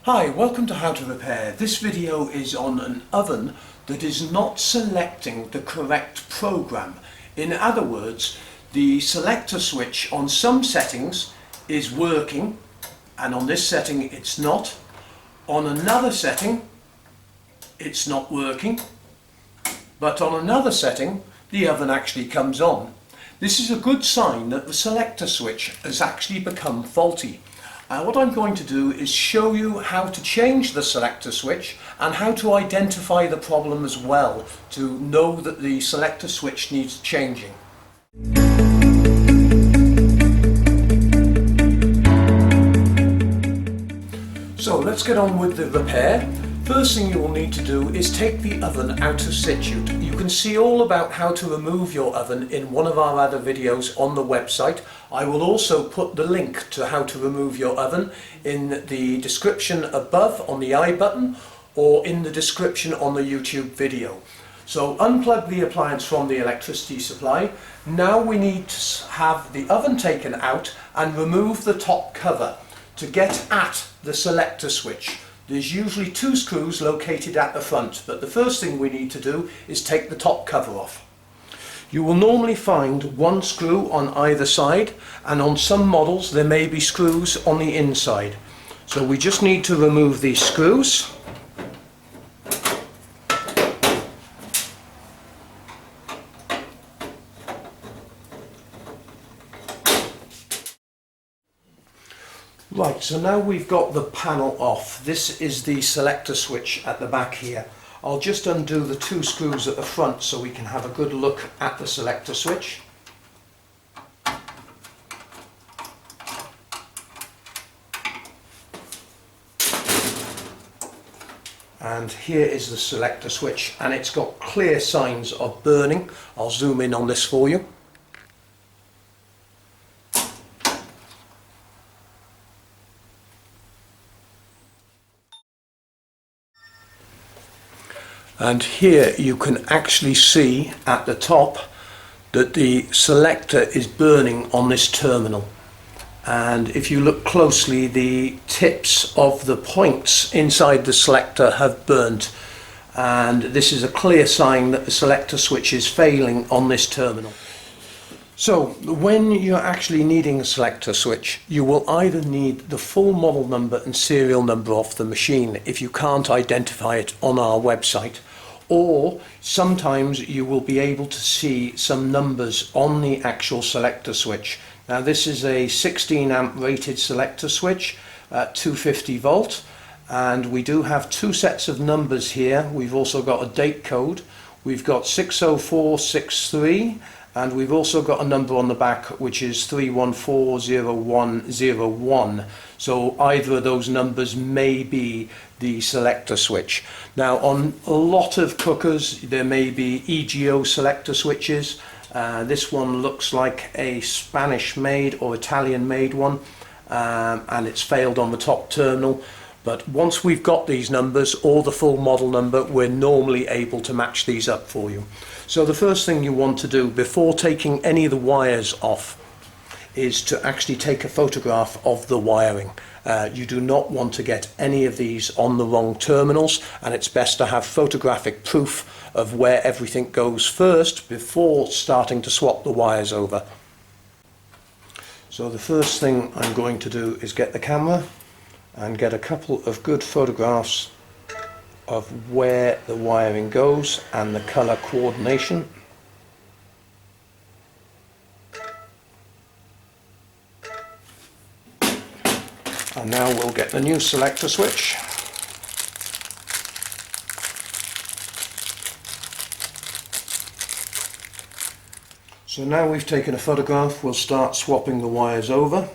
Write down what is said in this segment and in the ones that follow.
Hi, welcome to How to Repair. This video is on an oven that is not selecting the correct program. In other words, the selector switch on some settings is working and on this setting it's not. On another setting it's not working, but on another setting the oven actually comes on. This is a good sign that the selector switch has actually become faulty. What I'm going to do is show you how to change the selector switch and how to identify the problem as well to know that the selector switch needs changing. So let's get on with the repair. First thing you will need to do is take the oven out of situ. You can see all about how to remove your oven in one of our other videos on the website. I will also put the link to how to remove your oven in the description above on the I button or in the description on the YouTube video. So unplug the appliance from the electricity supply. Now we need to have the oven taken out and remove the top cover to get at the selector switch. There's usually two screws located at the front, but the first thing we need to do is take the top cover off. You will normally find one screw on either side, and on some models there may be screws on the inside. So we just need to remove these screws. Right, so now we've got the panel off. This is the selector switch at the back here. I'll just undo the two screws at the front so we can have a good look at the selector switch. And here is the selector switch, and it's got clear signs of burning. I'll zoom in on this for you. And here you can actually see at the top that the selector is burning on this terminal. And if you look closely, the tips of the points inside the selector have burnt. And this is a clear sign that the selector switch is failing on this terminal. So when you're actually needing a selector switch, you will either need the full model number and serial number off the machine if you can't identify it on our website, or sometimes you will be able to see some numbers on the actual selector switch. Now this is a 16 amp rated selector switch at 250 volt, and we do have two sets of numbers here. We've also got a date code. We've got 60463, and we've also got a number on the back which is 3140101. So either of those numbers may be the selector switch. Now on a lot of cookers there may be EGO selector switches. This one looks like a Spanish made or Italian made one, and it's failed on the top terminal. But once we've got these numbers or the full model number, we're normally able to match these up for you. So the first thing you want to do before taking any of the wires off is to actually take a photograph of the wiring. You do not want to get any of these on the wrong terminals, and it's best to have photographic proof of where everything goes first before starting to swap the wires over. So the first thing I'm going to do is get the camera and get a couple of good photographs of where the wiring goes and the colour coordination. And now we'll get the new selector switch. So now we've taken a photograph, we'll start swapping the wires over,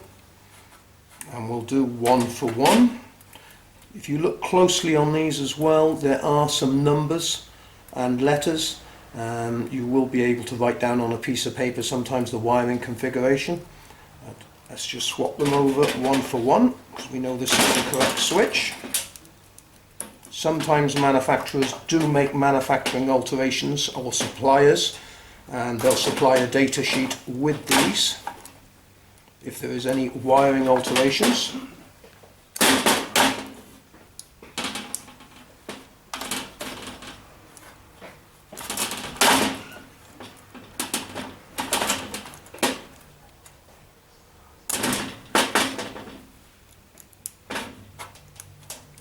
and we'll do one for one. If you look closely on these as well, there are some numbers and letters. You will be able to write down on a piece of paper sometimes the wiring configuration. Let's just swap them over one for one, because we know this is the correct switch. Sometimes manufacturers do make manufacturing alterations, or suppliers, and they'll supply a data sheet with these if there is any wiring alterations.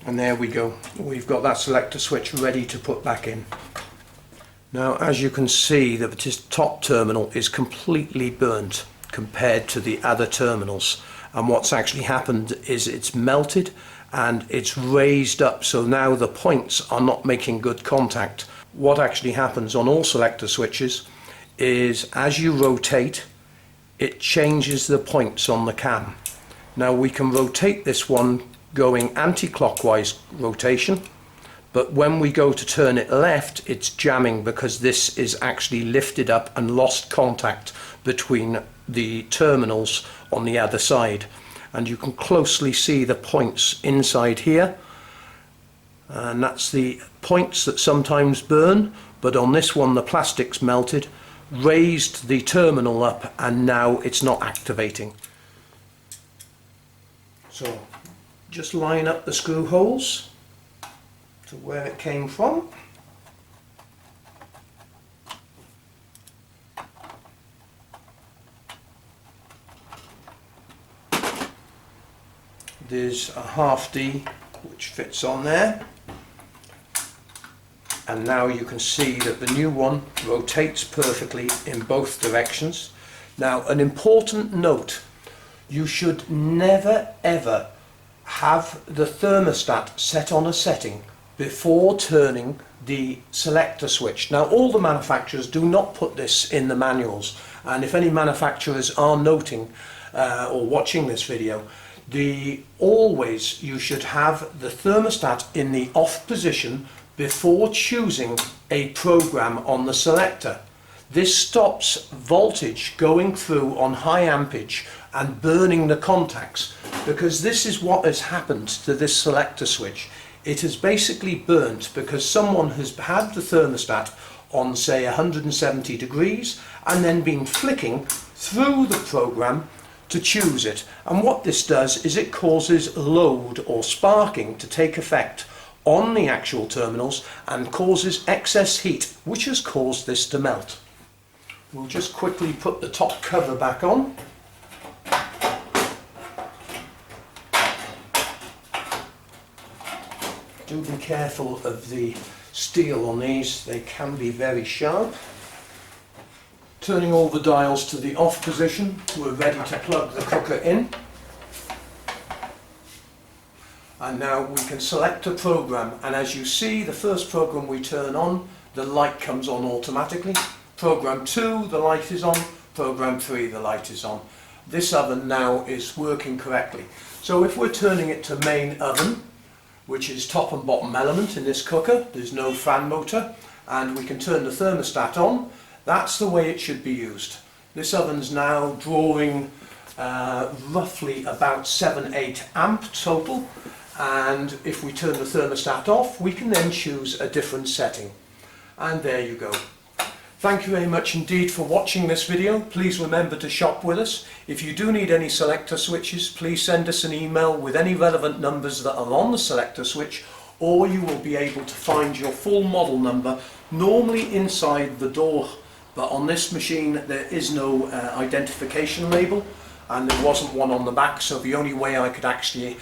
And there we go, we've got that selector switch ready to put back in. Now as you can see, the top terminal is completely burnt compared to the other terminals, and what's actually happened is it's melted and it's raised up, so now the points are not making good contact. What actually happens on all selector switches is as you rotate, it changes the points on the cam. Now we can rotate this one going anti-clockwise rotation, but when we go to turn it left, it's jamming because this is actually lifted up and lost contact between the terminals on the other side. And you can closely see the points inside here, and that's the points that sometimes burn, but on this one the plastic's melted, raised the terminal up, and now it's not activating. So just line up the screw holes to where it came from. There's a half D which fits on there, and now you can see that the new one rotates perfectly in both directions. Now an important note, you should never ever have the thermostat set on a setting before turning the selector switch. Now all the manufacturers do not put this in the manuals, and if any manufacturers are noting or watching this video, always you should have the thermostat in the off position before choosing a program on the selector. This stops voltage going through on high ampage and burning the contacts, because this is what has happened to this selector switch. It has basically burnt because someone has had the thermostat on say 170 degrees and then been flicking through the program to choose it, and what this does is it causes load or sparking to take effect on the actual terminals and causes excess heat, which has caused this to melt. We'll just quickly put the top cover back on. Do be careful of the steel on these, they can be very sharp. Turning all the dials to the off position, we're ready to plug the cooker in. And now we can select a program, and as you see, the first program we turn on, the light comes on automatically. Program 2, the light is on. Program 3, the light is on. This oven now is working correctly. So if we're turning it to main oven, which is top and bottom element in this cooker, there's no fan motor, and we can turn the thermostat on. That's the way it should be used. This oven's now drawing roughly about 7-8 amp total, and if we turn the thermostat off, we can then choose a different setting. And there you go. Thank you very much indeed for watching this video. Please remember to shop with us. If you do need any selector switches, please send us an email with any relevant numbers that are on the selector switch, or you will be able to find your full model number normally inside the door. But on this machine there is no identification label, and there wasn't one on the back, so the only way I could actually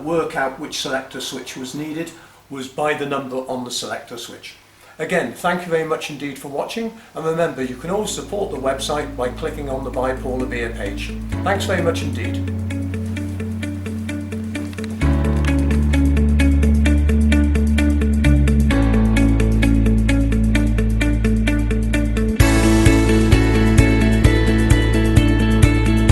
work out which selector switch was needed was by the number on the selector switch. Again, thank you very much indeed for watching, and remember you can always support the website by clicking on the Bipolar Beer page. Thanks very much indeed.